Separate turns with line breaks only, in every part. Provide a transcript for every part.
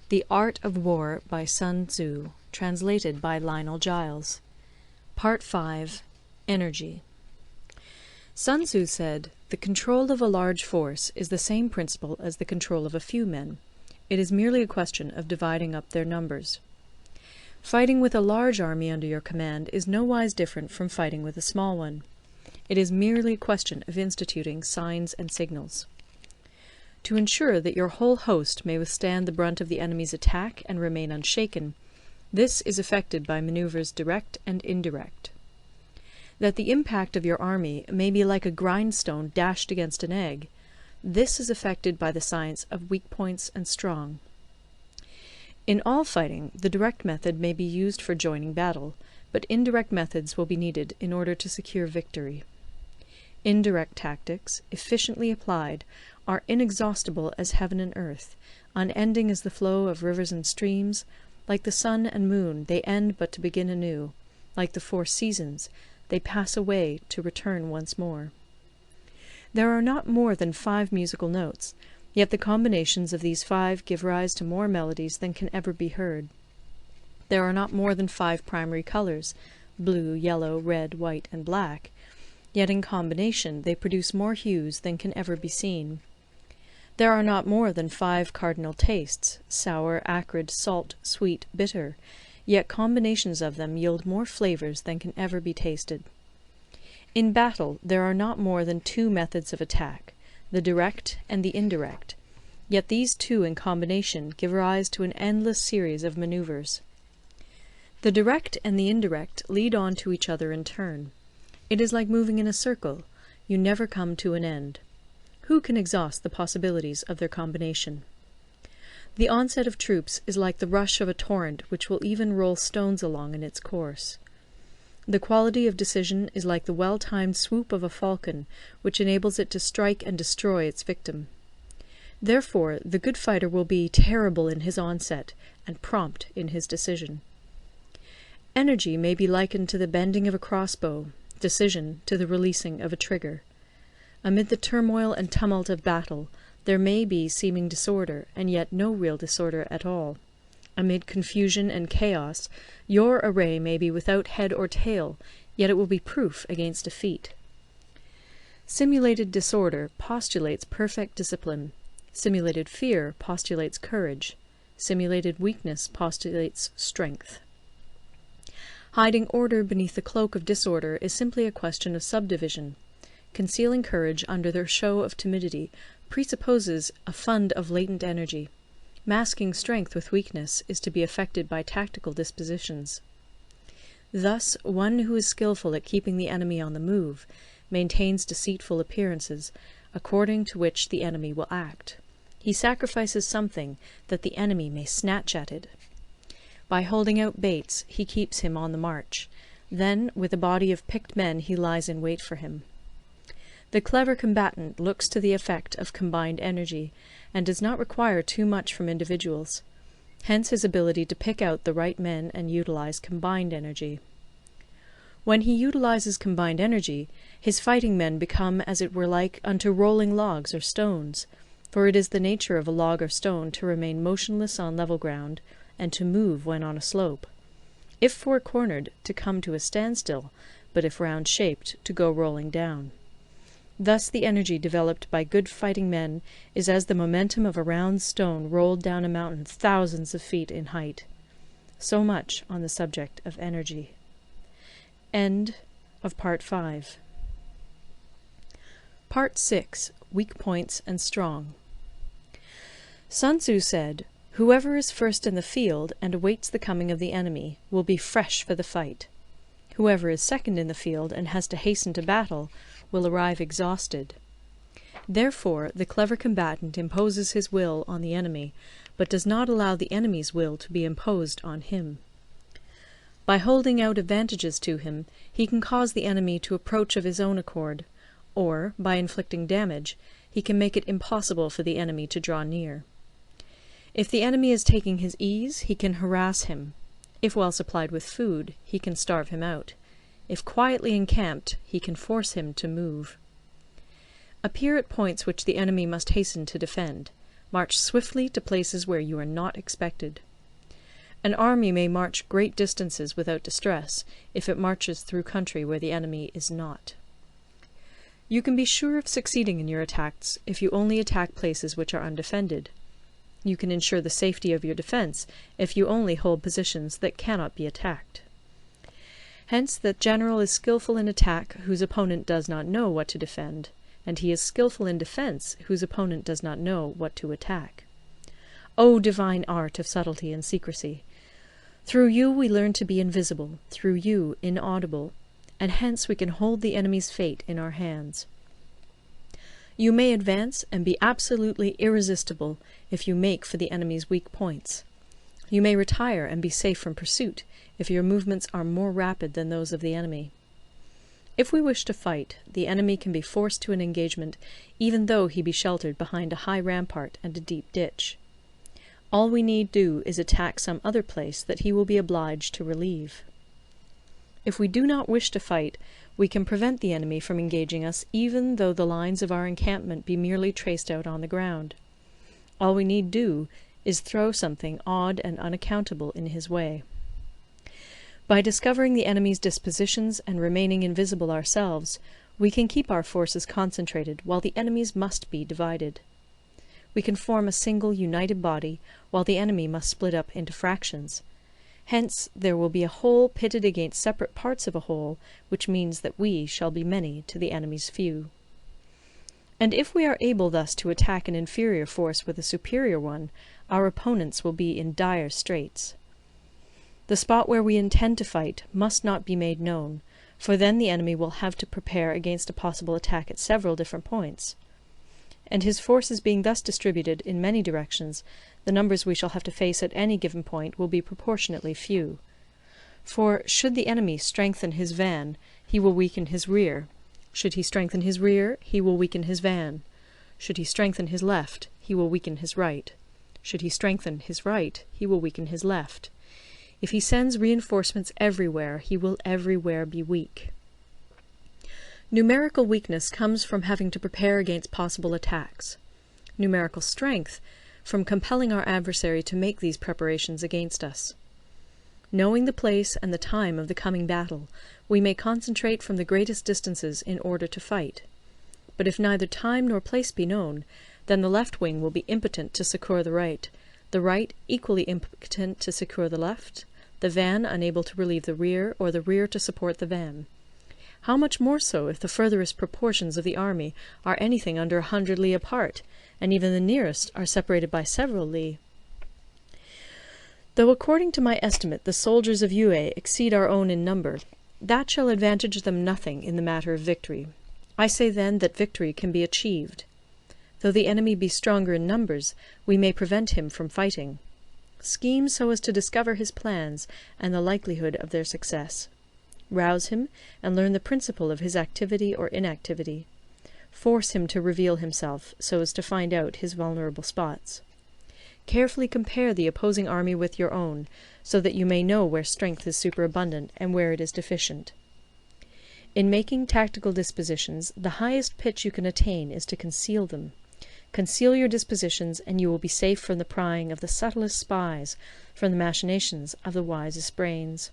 The Art of War by Sun Tzu, translated by Lionel Giles. Part 5. Energy. Sun Tzu said, "The control of a large force is the same principle as the control of a few men. It is merely a question of dividing up their numbers." Fighting with a large army under your command is nowise different from fighting with a small one. It is merely a question of instituting signs and signals. To ensure that your whole host may withstand the brunt of the enemy's attack and remain unshaken, this is effected by maneuvers direct and indirect. That the impact of your army may be like a grindstone dashed against an egg, this is effected by the science of weak points and strong. In all fighting, the direct method may be used for joining battle, but indirect methods will be needed in order to secure victory. Indirect tactics, efficiently applied, are inexhaustible as heaven and earth, unending as the flow of rivers and streams. Like the sun and moon, they end but to begin anew. Like the 4 seasons, they pass away to return once more. There are not more than 5 musical notes, yet the combinations of these 5 give rise to more melodies than can ever be heard. There are not more than 5 primary colors, blue, yellow, red, white, and black, yet in combination they produce more hues than can ever be seen. There are not more than 5 cardinal tastes, sour, acrid, salt, sweet, bitter, yet combinations of them yield more flavors than can ever be tasted. In battle there are not more than 2 methods of attack, the direct and the indirect, yet these 2 in combination give rise to an endless series of maneuvers. The direct and the indirect lead on to each other in turn. It is like moving in a circle, you never come to an end. Who can exhaust the possibilities of their combination? The onset of troops is like the rush of a torrent which will even roll stones along in its course. The quality of decision is like the well-timed swoop of a falcon, which enables it to strike and destroy its victim. Therefore, the good fighter will be terrible in his onset, and prompt in his decision. Energy may be likened to the bending of a crossbow, decision to the releasing of a trigger. Amid the turmoil and tumult of battle, there may be seeming disorder, and yet no real disorder at all. Amid confusion and chaos, your array may be without head or tail, yet it will be proof against defeat. Simulated disorder postulates perfect discipline. Simulated fear postulates courage. Simulated weakness postulates strength. Hiding order beneath the cloak of disorder is simply a question of subdivision. Concealing courage under their show of timidity presupposes a fund of latent energy. Masking strength with weakness is to be effected by tactical dispositions. Thus, one who is skilful at keeping the enemy on the move maintains deceitful appearances, according to which the enemy will act. He sacrifices something that the enemy may snatch at it. By holding out baits, he keeps him on the march. Then, with a body of picked men, he lies in wait for him. The clever combatant looks to the effect of combined energy, and does not require too much from individuals. Hence his ability to pick out the right men and utilize combined energy. When he utilizes combined energy, his fighting men become as it were like unto rolling logs or stones, for it is the nature of a log or stone to remain motionless on level ground, and to move when on a slope. If four-cornered, to come to a standstill, but if round-shaped, to go rolling down. Thus the energy developed by good fighting men is as the momentum of a round stone rolled down a mountain thousands of feet in height. So much on the subject of energy. End of Part 5. Part 6. Weak Points and Strong. Sun Tzu said, "Whoever is first in the field and awaits the coming of the enemy will be fresh for the fight. Whoever is second in the field and has to hasten to battle will arrive exhausted." Therefore, the clever combatant imposes his will on the enemy, but does not allow the enemy's will to be imposed on him. By holding out advantages to him, he can cause the enemy to approach of his own accord, or, by inflicting damage, he can make it impossible for the enemy to draw near. If the enemy is taking his ease, he can harass him. If well supplied with food, he can starve him out. If quietly encamped, he can force him to move. Appear at points which the enemy must hasten to defend. March swiftly to places where you are not expected. An army may march great distances without distress, if it marches through country where the enemy is not. You can be sure of succeeding in your attacks if you only attack places which are undefended. You can ensure the safety of your defence if you only hold positions that cannot be attacked. Hence that general is skilful in attack whose opponent does not know what to defend, and he is skilful in defence whose opponent does not know what to attack. O divine art of subtlety and secrecy! Through you we learn to be invisible, through you inaudible, and hence we can hold the enemy's fate in our hands. You may advance and be absolutely irresistible if you make for the enemy's weak points. You may retire and be safe from pursuit if your movements are more rapid than those of the enemy. If we wish to fight, the enemy can be forced to an engagement even though he be sheltered behind a high rampart and a deep ditch. All we need do is attack some other place that he will be obliged to relieve. If we do not wish to fight, we can prevent the enemy from engaging us even though the lines of our encampment be merely traced out on the ground. All we need do is throw something odd and unaccountable in his way. By discovering the enemy's dispositions and remaining invisible ourselves, we can keep our forces concentrated while the enemy's must be divided. We can form a single united body while the enemy must split up into fractions. Hence there will be a whole pitted against separate parts of a whole, which means that we shall be many to the enemy's few. And if we are able thus to attack an inferior force with a superior one, our opponents will be in dire straits. The spot where we intend to fight must not be made known, for then the enemy will have to prepare against a possible attack at several different points. And his forces being thus distributed in many directions, the numbers we shall have to face at any given point will be proportionately few. For should the enemy strengthen his van, he will weaken his rear. Should he strengthen his rear, he will weaken his van. Should he strengthen his left, he will weaken his right. Should he strengthen his right, he will weaken his left. If he sends reinforcements everywhere, he will everywhere be weak. Numerical weakness comes from having to prepare against possible attacks. Numerical strength from compelling our adversary to make these preparations against us. Knowing the place and the time of the coming battle, we may concentrate from the greatest distances in order to fight. But if neither time nor place be known, then the left wing will be impotent to succour the right equally impotent to succour the left, the van unable to relieve the rear, or the rear to support the van. How much more so if the furthest proportions of the army are anything under 100 li apart, and even the nearest are separated by several li. Though according to my estimate the soldiers of Yue exceed our own in number, that shall advantage them nothing in the matter of victory. I say then that victory can be achieved. Though the enemy be stronger in numbers, we may prevent him from fighting. Scheme so as to discover his plans and the likelihood of their success. Rouse him, and learn the principle of his activity or inactivity. Force him to reveal himself, so as to find out his vulnerable spots. Carefully compare the opposing army with your own, so that you may know where strength is superabundant and where it is deficient. In making tactical dispositions, the highest pitch you can attain is to conceal them. Conceal your dispositions, and you will be safe from the prying of the subtlest spies, from the machinations of the wisest brains.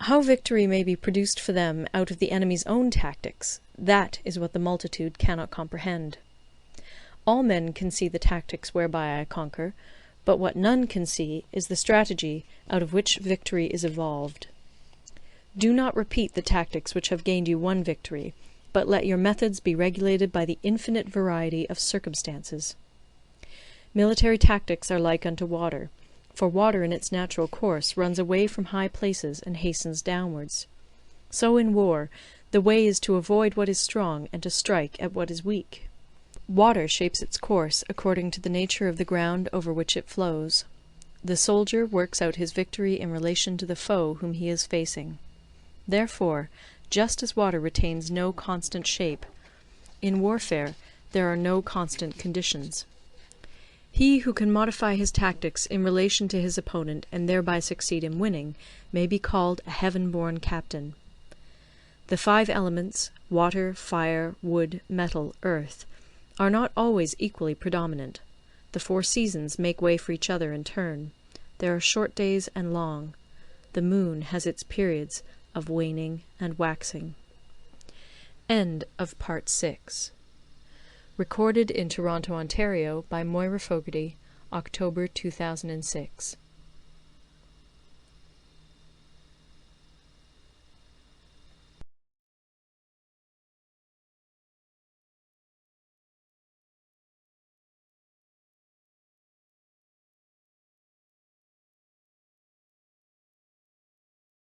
How victory may be produced for them out of the enemy's own tactics, that is what the multitude cannot comprehend. All men can see the tactics whereby I conquer, but what none can see is the strategy out of which victory is evolved. Do not repeat the tactics which have gained you one victory, but let your methods be regulated by the infinite variety of circumstances. Military tactics are like unto water, for water in its natural course runs away from high places and hastens downwards. So in war, the way is to avoid what is strong and to strike at what is weak. Water shapes its course according to the nature of the ground over which it flows. The soldier works out his victory in relation to the foe whom he is facing. Therefore, just as water retains no constant shape, in warfare there are no constant conditions. He who can modify his tactics in relation to his opponent and thereby succeed in winning may be called a heaven-born captain. The 5 elements, water, fire, wood, metal, earth, are not always equally predominant. The 4 seasons make way for each other in turn. There are short days and long. The moon has its periods of waning and waxing. End of Part 6. Recorded in Toronto, Ontario by Moira Fogarty, October 2006.